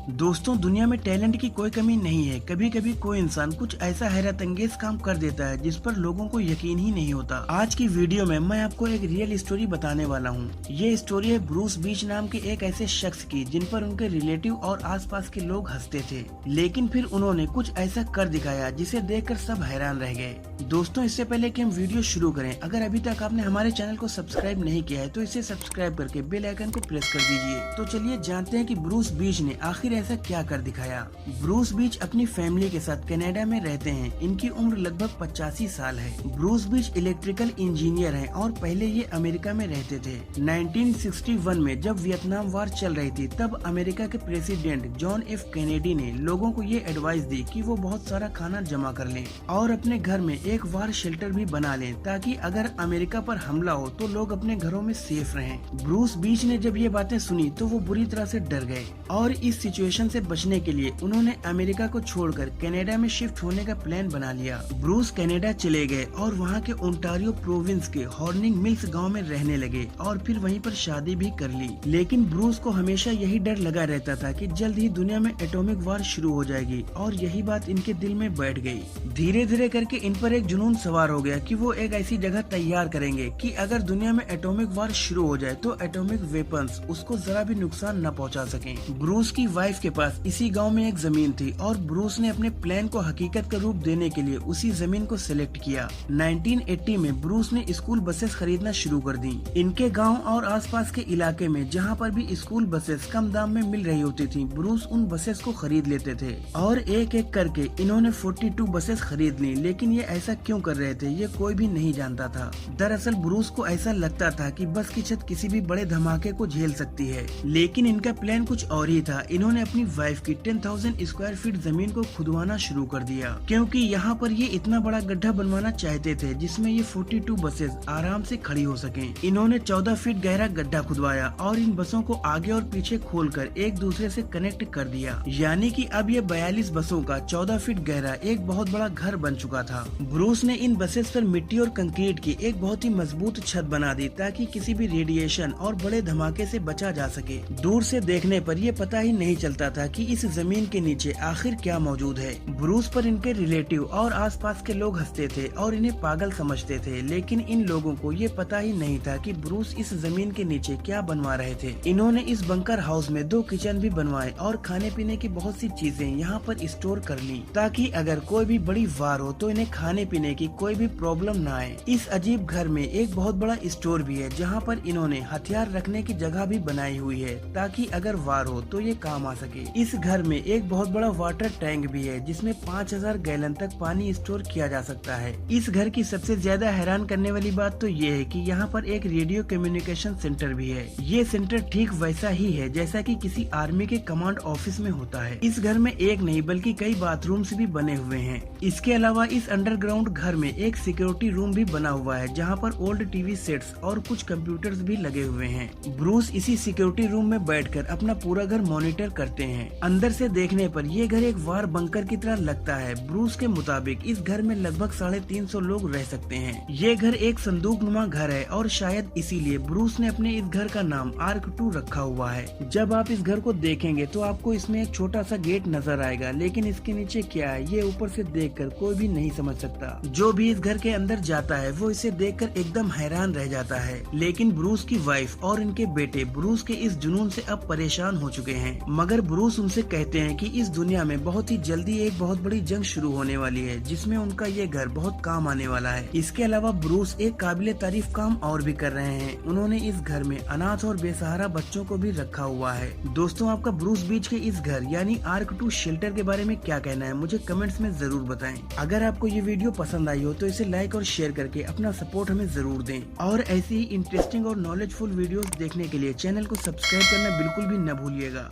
दोस्तों, दुनिया में टैलेंट की कोई कमी नहीं है। कभी कभी कोई इंसान कुछ ऐसा हैरत अंगेज काम कर देता है जिस पर लोगों को यकीन ही नहीं होता। आज की वीडियो में मैं आपको एक रियल स्टोरी बताने वाला हूँ। ये स्टोरी है ब्रूस बीच नाम के एक ऐसे शख्स की जिन पर उनके रिलेटिव और आसपास के लोग हंसते थे, लेकिन फिर उन्होंने कुछ ऐसा कर दिखाया जिसे देखकर सब हैरान रह गए। दोस्तों, इससे पहले कि हम वीडियो शुरू करें, अगर अभी तक आपने हमारे चैनल को सब्सक्राइब नहीं किया है तो इसे सब्सक्राइब करके बेल आइकन को प्रेस कर दीजिए। तो चलिए जानते हैं कि ब्रूस बीच ने आखिर ऐसा क्या कर दिखाया। ब्रूस बीच अपनी फैमिली के साथ कनाडा में रहते हैं। इनकी उम्र लगभग 85 साल है। ब्रूस बीच इलेक्ट्रिकल इंजीनियर हैं और पहले ये अमेरिका में रहते थे। 1961 में जब वियतनाम वार चल रही थी, तब अमेरिका के प्रेसिडेंट जॉन एफ कैनेडी ने लोगों को ये एडवाइस दी कि वो बहुत सारा खाना जमा कर लें और अपने घर में एक वार शेल्टर भी बना लें, ताकि अगर अमेरिका पर हमला हो तो लोग अपने घरों में सेफ रहें। ब्रूस बीच ने जब ये बातें सुनी तो वो बुरी तरह से डर गए और इस सिचुएशन से बचने के लिए उन्होंने अमेरिका को छोड़कर कनाडा में शिफ्ट होने का प्लान बना लिया। ब्रूस कनाडा चले गए और वहाँ के ओंटारियो प्रोविंस के हॉर्निंग मिल्स गांव में रहने लगे और फिर वहीं पर शादी भी कर ली। लेकिन ब्रूस को हमेशा यही डर लगा रहता था कि जल्द ही दुनिया में एटॉमिक वार शुरू हो जाएगी और यही बात इनके दिल में बैठ गई। धीरे धीरे करके इन पर एक जुनून सवार हो गया कि वो एक ऐसी जगह तैयार करेंगे कि अगर दुनिया में एटॉमिक वार शुरू हो जाए तो एटॉमिक वेपन्स उसको जरा भी नुकसान न पहुंचा सकें। ब्रूस की वाइफ के पास इसी गांव में एक जमीन थी और ब्रूस ने अपने प्लान को हकीकत का रूप देने के लिए उसी जमीन को सिलेक्ट किया। 1980 में ब्रूस ने स्कूल बसेस खरीदना शुरू कर दी। इनके गांव और आसपास के इलाके में जहां पर भी स्कूल बसेस कम दाम में मिल रही होती थी, ब्रूस उन बसेस को खरीद लेते थे और एक एक करके इन्होंने 42 बसेस खरीद ली। लेकिन ये ऐसा क्यों कर रहे थे ये कोई भी नहीं जानता था। दरअसल ब्रूस को ऐसा लगता था कि बस की छत किसी भी बड़े धमाके को झेल सकती है, लेकिन इनका प्लान कुछ और ही था। इन्होंने अपनी वाइफ की 10,000 स्क्वायर फीट जमीन को खुदवाना शुरू कर दिया, क्योंकि यहाँ पर ये इतना बड़ा गड्ढा बनवाना चाहते थे जिसमें ये 42 बसेस आराम से खड़ी हो सकें। इन्होंने 14 फीट गहरा गड्ढा खुदवाया और इन बसों को आगे और पीछे खोलकर एक दूसरे से कनेक्ट कर दिया, यानी कि अब ये 42 बसों का 14 फीट गहरा एक बहुत बड़ा घर बन चुका था। ब्रूस ने इन बसेस पर मिट्टी और कंक्रीट की एक बहुत ही मजबूत छत बना दी ताकि किसी भी रेडिएशन और बड़े धमाके से बचा जा सके। दूर से देखने पर यह पता ही नहीं चलता था कि इस जमीन के नीचे आखिर क्या मौजूद है। ब्रूस पर इनके रिलेटिव और आसपास के लोग हंसते थे और इन्हें पागल समझते थे, लेकिन इन लोगों को ये पता ही नहीं था कि ब्रूस इस जमीन के नीचे क्या बनवा रहे थे। इन्होंने इस बंकर हाउस में 2 किचन भी बनवाए और खाने पीने की बहुत सी चीजें यहाँ पर स्टोर कर ली, ताकि अगर कोई भी बड़ी वार हो तो इन्हें खाने पीने की कोई भी प्रॉब्लम न आए। इस अजीब घर में एक बहुत बड़ा स्टोर भी है जहाँ पर इन्होंने हथियार रखने की जगह भी बनाई हुई है, ताकि अगर वार हो तो ये काम आ सके। इस घर में एक बहुत बड़ा वाटर टैंक भी है जिसमें 5000 गैलन तक पानी स्टोर किया जा सकता है। इस घर की सबसे ज्यादा हैरान करने वाली बात तो ये है कि यहाँ पर एक रेडियो कम्युनिकेशन सेंटर भी है। ये सेंटर ठीक वैसा ही है जैसा कि किसी आर्मी के कमांड ऑफिस में होता है। इस घर में एक नहीं बल्कि कई बाथरूम्स भी बने हुए हैं। इसके अलावा इस अंडरग्राउंड घर में एक सिक्योरिटी रूम भी बना हुआ है जहाँ पर ओल्ड टीवी सेट्स और कुछ कंप्यूटर्स भी लगे हुए हैं। ब्रूस इसी सिक्योरिटी रूम में बैठकर अपना पूरा घर मॉनिटर करते हैं। अंदर से देखने पर यह घर एक वार बंकर की तरह लगता है। ब्रूस के मुताबिक इस घर में लगभग 350 लोग रह सकते हैं। ये घर एक संदूक नुमा घर है और शायद इसीलिए ब्रूस ने अपने इस घर का नाम आर्क 2 रखा हुआ है। जब आप इस घर को देखेंगे तो आपको इसमें एक छोटा सा गेट नजर आएगा, लेकिन इसके नीचे क्या है ये ऊपर से देखकर कोई भी नहीं समझ सकता। जो भी इस घर के अंदर जाता है वो इसे देखकर एकदम हैरान रह जाता है। लेकिन ब्रूस की वाइफ और इनके बेटे ब्रूस के इस जुनून से अब परेशान हो चुके हैं। मगर ब्रूस उनसे कहते हैं कि इस दुनिया में बहुत ही जल्दी एक बहुत बड़ी जंग शुरू होने वाली है जिसमें उनका ये घर बहुत काम आने वाला है। इसके अलावा ब्रूस एक काबिले तारीफ काम और भी कर रहे हैं। उन्होंने इस घर में अनाथ और बेसहारा बच्चों को भी रखा हुआ है। दोस्तों, आपका ब्रूस बीच के इस घर यानी आर्क 2 शेल्टर के बारे में क्या कहना है मुझे कमेंट्स में जरूर बताएं। अगर आपको ये वीडियो पसंद आई हो तो इसे लाइक और शेयर करके अपना सपोर्ट हमें जरूर दें और ऐसी ही इंटरेस्टिंग और नॉलेजफुल वीडियोस देखने के लिए चैनल को सब्सक्राइब करना बिल्कुल भी न भूलिएगा।